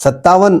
57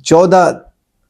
14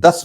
10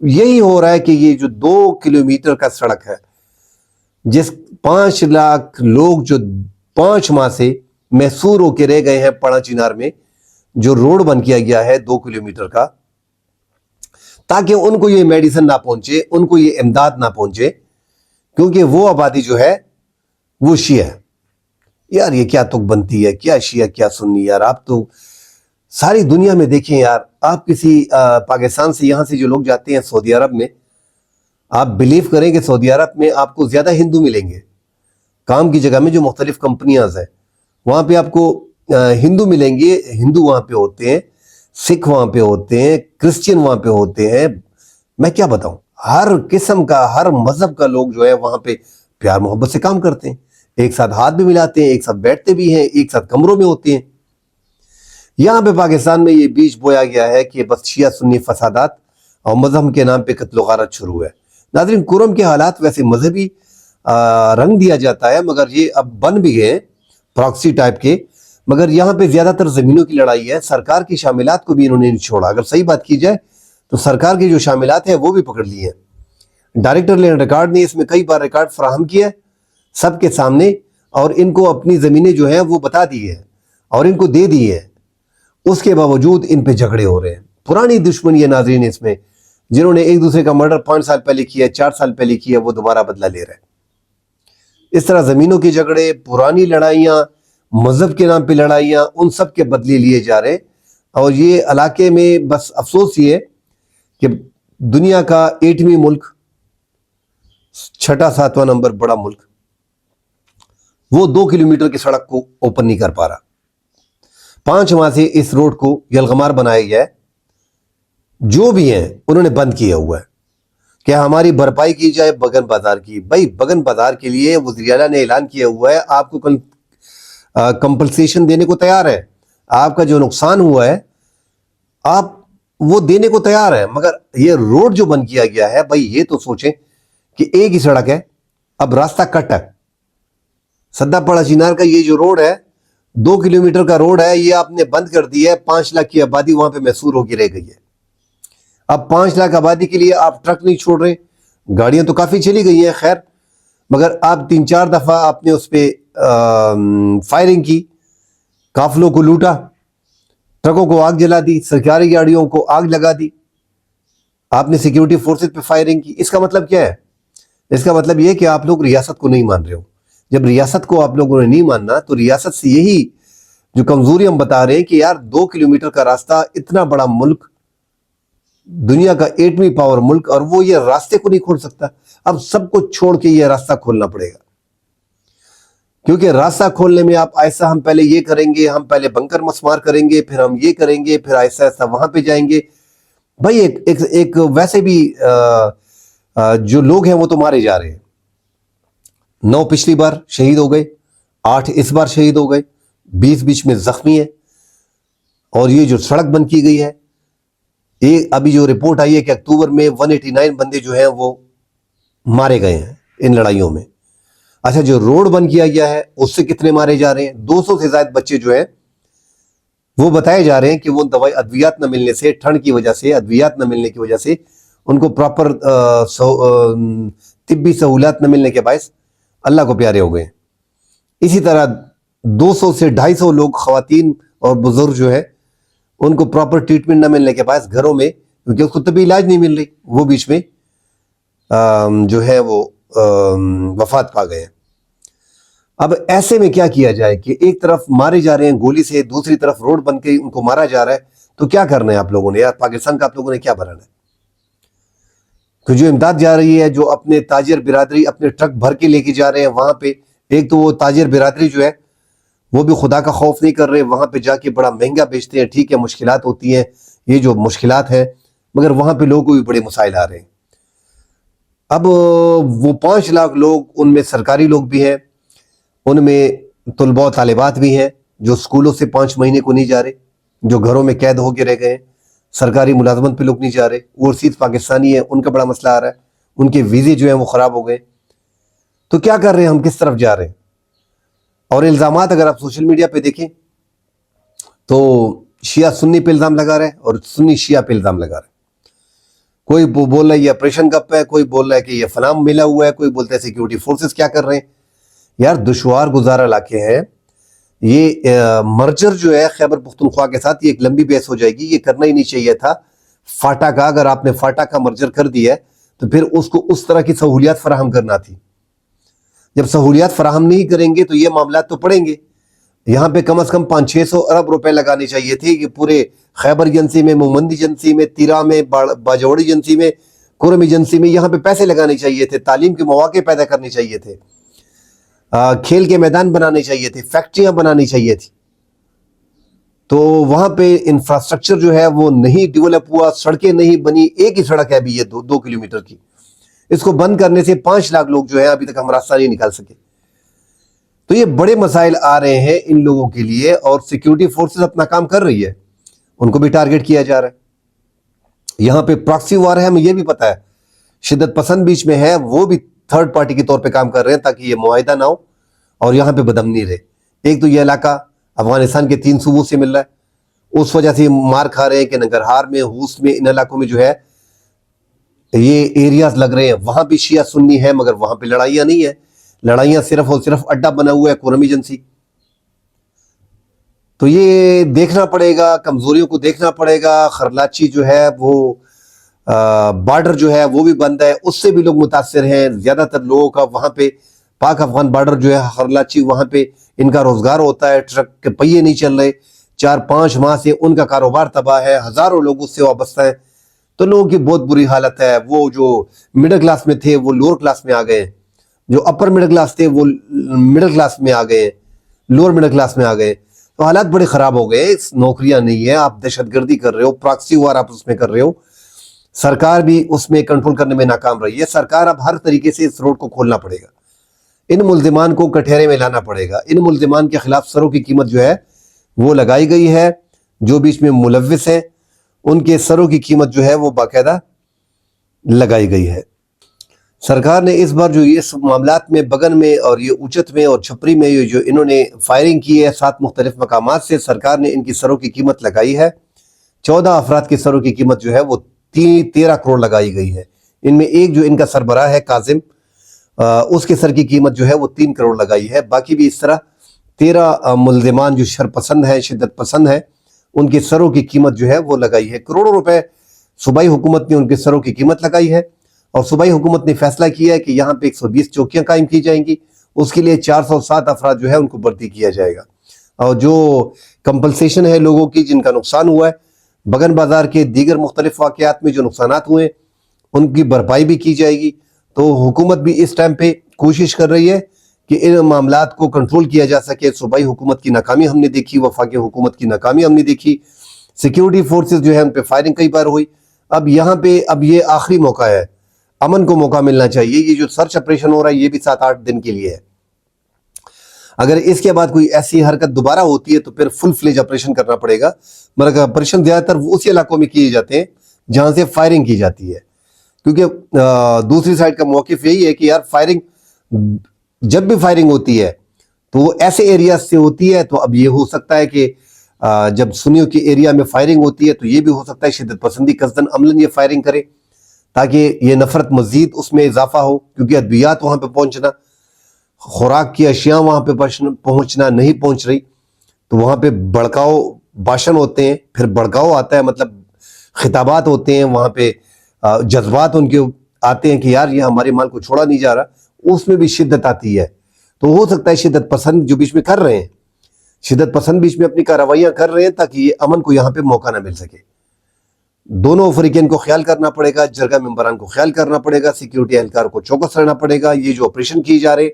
یہی ہو رہا ہے کہ یہ جو 2 کلومیٹر کا سڑک ہے، جس 5 لاکھ لوگ جو 5 ماہ سے محصور ہو کے رہ گئے ہیں پڑا چنار میں، جو روڈ بن کیا گیا ہے 2 کلومیٹر کا، تاکہ ان کو یہ میڈیسن نہ پہنچے، ان کو یہ امداد نہ پہنچے، کیونکہ وہ آبادی جو ہے وہ شیعہ ہے۔ یار یہ کیا تک بنتی ہے، کیا شیعہ کیا سنی؟ یار آپ تو ساری دنیا میں دیکھیں یار، آپ کسی پاکستان سے یہاں سے جو لوگ جاتے ہیں سعودی عرب میں، آپ بلیو کریں کہ سعودی عرب میں آپ کو زیادہ ہندو ملیں گے کام کی جگہ میں، جو مختلف کمپنیاں ہیں وہاں پہ آپ کو ہندو ملیں گے، ہندو وہاں پہ ہوتے ہیں، سکھ وہاں پہ ہوتے ہیں، کرسچین وہاں پہ ہوتے ہیں، میں کیا بتاؤں، ہر قسم کا، ہر مذہب کا لوگ جو ہے وہاں پہ پیار محبت سے کام کرتے ہیں، ایک ساتھ ہاتھ بھی ملاتے ہیں، ایک ساتھ بیٹھتے بھی ہیں، ایک ساتھ کمروں میں ہوتے ہیں۔ یہاں پہ پاکستان میں یہ بیج بویا گیا ہے کہ بس شیعہ سنی فسادات اور مذہب کے نام پہ قتل و غارت شروع ہے۔ ناظرین، کرم کے حالات ویسے مذہبی رنگ دیا جاتا ہے، مگر یہ اب بن بھی گئے پراکسی ٹائپ کے، مگر یہاں پہ زیادہ تر زمینوں کی لڑائی ہے، سرکار کی شاملات کو بھی انہوں نے نہیں چھوڑا۔ اگر صحیح بات کی جائے تو سرکار کی جو شاملات ہیں وہ بھی پکڑ لی ہیں۔ ڈائریکٹر لینڈ ریکارڈ نے اس میں کئی بار ریکارڈ فراہم کیا سب کے سامنے، اور ان کو اپنی زمینیں جو ہیں وہ بتا دی ہیں اور ان کو دے دی ہیں، اس کے باوجود ان پہ جھگڑے ہو رہے ہیں۔ پرانی دشمنی ہے ناظرین اس میں، جنہوں نے ایک دوسرے کا مرڈر 5 سال پہلے کیا، 4 سال پہلے کیا، وہ دوبارہ بدلہ لے رہے ہیں۔ اس طرح زمینوں کے جھگڑے، پرانی لڑائیاں، مذہب کے نام پہ لڑائیاں، ان سب کے بدلے لیے جا رہے ہیں۔ اور یہ علاقے میں بس افسوس یہ ہے کہ دنیا کا 8ویں ملک، 6واں 7واں نمبر بڑا ملک، وہ 2 کلومیٹر کی سڑک کو اوپن نہیں کر پا رہا۔ 5 ماہ سے اس روڈ کو یلغمار بنایا گیا ہے، جو بھی ہیں انہوں نے بند کیا ہوا ہے کہ ہماری بھرپائی کی جائے بگن بازار کی۔ بھائی بگن بازار کے لیے وزیر اعلیٰ نے اعلان کیا ہوا ہے، آپ کو کمپنسیشن دینے کو تیار ہے، آپ کا جو نقصان ہوا ہے آپ وہ دینے کو تیار ہے، مگر یہ روڈ جو بند کیا گیا ہے، بھائی یہ تو سوچیں کہ ایک ہی سڑک ہے، اب راستہ کٹ ہے۔ سدا پڑا چنار کا یہ جو روڈ ہے، 2 کلومیٹر کا روڈ ہے، یہ آپ نے بند کر دیا ہے۔ 5 لاکھ کی آبادی وہاں پہ محصور ہو کے رہ گئی ہے۔ اب 5 لاکھ آبادی کے لیے آپ ٹرک نہیں چھوڑ رہے، گاڑیاں تو کافی چلی گئی ہیں خیر، مگر آپ 3-4 دفعہ آپ نے اس پہ فائرنگ کی، قافلوں کو لوٹا، ٹرکوں کو آگ جلا دی، سرکاری گاڑیوں کو آگ لگا دی، آپ نے سیکیورٹی فورسز پہ فائرنگ کی۔ اس کا مطلب کیا ہے؟ اس کا مطلب یہ کہ آپ لوگ ریاست کو نہیں مان رہے ہو۔ جب ریاست کو آپ لوگوں نے نہیں ماننا تو ریاست سے یہی جو کمزوری ہم بتا رہے ہیں کہ یار 2 کلومیٹر کا راستہ، اتنا بڑا ملک، دنیا کا 8ویں پاور ملک، اور وہ یہ راستے کو نہیں کھول سکتا۔ اب سب کو چھوڑ کے یہ راستہ کھولنا پڑے گا، کیونکہ راستہ کھولنے میں آپ ایسا، ہم پہلے یہ کریں گے، ہم پہلے بنکر مسمار کریں گے، پھر ہم یہ کریں گے، پھر ایسا ایسا وہاں پہ جائیں گے۔ بھائی ایک ویسے بھی جو لوگ ہیں وہ تو مارے جا رہے ہیں۔ 9 پچھلی بار شہید ہو گئے، 8 اس بار شہید ہو گئے، 20 بیچ میں زخمی ہیں، اور یہ جو سڑک بند کی گئی ہے، ابھی جو رپورٹ آئی ہے کہ اکتوبر میں 189 بندے جو ہیں وہ مارے گئے ہیں ان لڑائیوں میں۔ اچھا، جو روڈ بند کیا گیا ہے اس سے کتنے مارے جا رہے ہیں؟ 200 سے زائد بچے جو ہیں وہ بتائے جا رہے ہیں کہ وہ ادویات نہ ملنے سے، ٹھنڈ کی وجہ سے، ادویات نہ ملنے کی وجہ سے، ان کو پراپر طبی سہولات نہ ملنے کے باعث اللہ کو پیارے ہو گئے۔ اسی طرح 200 سے 250 لوگ، خواتین اور بزرگ جو ہے، ان کو پراپر ٹریٹمنٹ نہ ملنے کے باعث گھروں میں، کیونکہ اس کو طبی علاج نہیں مل رہی، وہ بیچ میں جو ہے وہ وفات پا گئے ہیں۔ اب ایسے میں کیا کیا جائے کہ ایک طرف مارے جا رہے ہیں گولی سے، دوسری طرف روڈ بن کے ان کو مارا جا رہا ہے، تو کیا کرنا ہے آپ لوگوں نے؟ یار پاکستان کا آپ لوگوں نے کیا بنانا ہے؟ کہ جو امداد جا رہی ہے، جو اپنے تاجر برادری اپنے ٹرک بھر کے لے کے جا رہے ہیں وہاں پہ، ایک تو وہ تاجر برادری جو ہے وہ بھی خدا کا خوف نہیں کر رہے، وہاں پہ جا کے بڑا مہنگا بیچتے ہیں۔ ٹھیک ہے، مشکلات ہوتی ہیں، یہ جو مشکلات ہیں، مگر وہاں پہ لوگوں کو بھی بڑے مسائل آ رہے ہیں۔ اب وہ 5 لاکھ لوگ، ان میں سرکاری لوگ بھی ہیں، ان میں طلباء و طالبات بھی ہیں جو سکولوں سے 5 مہینے کو نہیں جا رہے، جو گھروں میں قید ہو کے رہ گئے ہیں، سرکاری ملازمت پہ لوگ نہیں جا رہے، اوورسیز پاکستانی ہیں، ان کا بڑا مسئلہ آ رہا ہے، ان کے ویزے جو ہیں وہ خراب ہو گئے۔ تو کیا کر رہے ہیں ہم؟ کس طرف جا رہے ہیں؟ اور الزامات اگر آپ سوشل میڈیا پہ دیکھیں تو شیعہ سنی پہ الزام لگا رہے ہیں اور سنی شیعہ پہ الزام لگا رہے ہیں۔ کوئی بول رہا ہے یہ آپریشن کب ہے، کوئی بول رہا ہے کہ یہ فلاں ملا ہوا ہے، کوئی بولتا ہے سیکیورٹی فورسز کیا کر رہے ہیں. یار دشوار گزار علاقے ہیں یہ. مرجر جو ہے خیبر پختونخوا کے ساتھ یہ ایک لمبی بحث ہو جائے گی. یہ کرنا ہی نہیں چاہیے تھا فاٹا کا. اگر آپ نے فاٹا کا مرجر کر دیا ہے تو پھر اس کو اس طرح کی سہولیات فراہم کرنا تھی. جب سہولیات فراہم نہیں کریں گے تو یہ معاملات تو پڑیں گے. یہاں پہ کم از کم 500-600 ارب روپے لگانے چاہیے تھے کہ پورے خیبر ایجنسی میں، مومند ایجنسی میں، تیرا میں، باجوڑ ایجنسی میں، کرم ایجنسی میں یہاں پہ پیسے لگانے چاہیے تھے. تعلیم کے مواقع پیدا کرنے چاہیے تھے، کھیل کے میدان بنانے چاہیے تھے، فیکٹریاں بنانی چاہیے تھی. تو وہاں پہ انفراسٹرکچر جو ہے وہ نہیں ڈیولپ ہوا، سڑکیں نہیں بنی. ایک ہی سڑک ہے ابھی یہ 2 کلومیٹر کی. اس کو بند کرنے سے 5 لاکھ لوگ جو ہیں ابھی تک ہم راستہ نہیں نکال سکے. تو یہ بڑے مسائل آ رہے ہیں ان لوگوں کے لیے، اور سیکیورٹی فورسز اپنا کام کر رہی ہے، ان کو بھی ٹارگٹ کیا جا رہا ہے. یہاں پہ پراکسی وار ہے، ہمیں یہ بھی پتا ہے. شدت پسند بیچ میں ہے، وہ بھی تھرڈ پارٹی کے طور پہ کام کر رہے ہیں تاکہ یہ معاہدہ نہ ہو اور یہاں پہ بدامنی رہے. ایک تو یہ علاقہ افغانستان کے 3 صوبوں سے مل رہا ہے، اس وجہ سے مار کھا رہے ہیں کہ ننگرہار میں، ہوست میں، ان علاقوں میں جو ہے یہ ایریاز لگ رہے ہیں. وہاں بھی شیعہ سنی ہے مگر وہاں پہ لڑائیاں نہیں ہے. لڑائیاں صرف اور صرف اڈا بنا ہوا ہے کرم ایجنسی. تو یہ دیکھنا پڑے گا، کمزوریوں کو دیکھنا پڑے گا. خرلاچی جو ہے وہ بارڈر جو ہے وہ بھی بند ہے، اس سے بھی لوگ متاثر ہیں. زیادہ تر لوگوں کا وہاں پہ پاک افغان بارڈر جو ہے خرلاچی، وہاں پہ ان کا روزگار ہوتا ہے. ٹرک کے پہیے نہیں چل رہے، 4-5 ماہ سے ان کا کاروبار تباہ ہے. ہزاروں لوگ اس سے وابستہ ہیں. تو لوگوں کی بہت بری حالت ہے. وہ جو مڈل کلاس میں تھے وہ لوور کلاس میں آ گئے ہیں، جو اپر مڈل کلاس تھے وہ مڈل کلاس میں آ گئے ہیں، لوور مڈل کلاس میں آ گئے. تو حالات بڑے خراب ہو گئے. نوکریاں نہیں ہیں، آپ دہشت گردی کر رہے ہو، پراکسی وار آپ اس میں کر رہے ہو. سرکار بھی اس میں کنٹرول کرنے میں ناکام رہی ہے. سرکار اب ہر طریقے سے اس روڈ کو کھولنا پڑے گا. ان ملزمان کو کٹہرے میں لانا پڑے گا. ان ملزمان کے خلاف سروں کی قیمت جو ہے وہ لگائی گئی ہے. جو بیچ میں ملوث ہیں ان کے سروں کی قیمت جو ہے وہ باقاعدہ لگائی گئی ہے. سرکار نے اس بار جو اس معاملات میں بگن میں اور یہ اچت میں اور چھپری میں جو انہوں نے فائرنگ کی ہے 7 مختلف مقامات سے، سرکار نے ان کی سروں کی قیمت لگائی ہے. 14 افراد کی سروں کی قیمت جو ہے وہ 13 کروڑ لگائی گئی ہے. ان میں ایک جو ان کا سربراہ ہے کاظم، اس کے سر کی قیمت جو ہے وہ 3 کروڑ لگائی ہے. باقی بھی اس طرح 13 ملزمان جو شرپسند ہیں، شدت پسند ہیں، ان کے سروں کی قیمت جو ہے وہ لگائی ہے. کروڑوں روپے صوبائی حکومت نے ان کے سروں کی قیمت لگائی ہے. اور صوبائی حکومت نے فیصلہ کیا ہے کہ یہاں پہ 120 چوکیاں قائم کی جائیں گی. اس کے لیے 407 افراد جو ہے ان کو بھرتی کیا جائے گا. اور جو کمپنسیشن ہے لوگوں کی جن کا نقصان ہوا ہے، بگن بازار کے دیگر مختلف واقعات میں جو نقصانات ہوئے ان کی بھرپائی بھی کی جائے گی. تو حکومت بھی اس ٹائم پہ کوشش کر رہی ہے کہ ان معاملات کو کنٹرول کیا جا سکے. صوبائی حکومت کی ناکامی ہم نے دیکھی، وفاقی حکومت کی ناکامی ہم نے دیکھی. سیکیورٹی فورسز جو ہے ان پہ فائرنگ کئی بار ہوئی. اب یہاں پہ اب یہ آخری موقع ہے، امن کو موقع ملنا چاہیے. یہ جو سرچ آپریشن ہو رہا ہے یہ بھی 7-8 دن کے لیے ہے. اگر اس کے بعد کوئی ایسی حرکت دوبارہ ہوتی ہے تو پھر فل فلیج آپریشن کرنا پڑے گا. مگر آپریشن زیادہ تر اسی علاقوں میں کیے جاتے ہیں جہاں سے فائرنگ کی جاتی ہے، کیونکہ دوسری سائڈ کا موقف یہی ہے کہ یار فائرنگ جب بھی فائرنگ ہوتی ہے تو وہ ایسے ایریاز سے ہوتی ہے. تو اب یہ ہو سکتا ہے کہ جب سنیوں کی ایریا میں فائرنگ ہوتی ہے تو یہ بھی ہو سکتا ہے شدت پسندی قصدن عملاً یہ فائرنگ کرے تاکہ یہ نفرت مزید اس میں اضافہ ہو. کیونکہ ادویات وہاں پہ پہنچنا، خوراک کی اشیاء وہاں پہ پہنچنا نہیں پہنچ رہی، تو وہاں پہ بڑکاؤ باشن ہوتے ہیں. پھر بڑکاؤ آتا ہے، مطلب خطابات ہوتے ہیں وہاں پہ، جذبات ان کے آتے ہیں کہ یار یہ ہمارے مال کو چھوڑا نہیں جا رہا. اس میں بھی شدت آتی ہے. تو ہو سکتا ہے شدت پسند جو بیچ میں کر رہے ہیں، شدت پسند بیچ میں اپنی کارروائیاں کر رہے ہیں تاکہ یہ امن کو یہاں پہ موقع نہ مل سکے. دونوں فریقین کو خیال کرنا پڑے گا، جرگہ ممبران کو خیال کرنا پڑے گا، سیکیورٹی اہلکار کو چوکس رہنا پڑے گا. یہ جو آپریشن کیے جا رہے،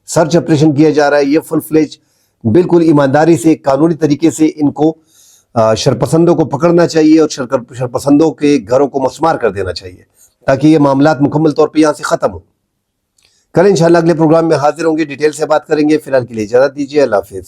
سرچ آپریشن کیا جا رہا ہے، یہ فل فلیج بالکل ایمانداری سے، قانونی طریقے سے ان کو شرپسندوں کو پکڑنا چاہیے اور شرپسندوں کے گھروں کو مسمار کر دینا چاہیے تاکہ یہ معاملات مکمل طور پہ یہاں سے ختم ہو. کل انشاءاللہ اگلے پروگرام میں حاضر ہوں گے، ڈیٹیل سے بات کریں گے. فی الحال کے لیے اجازت دیجیے. اللہ حافظ.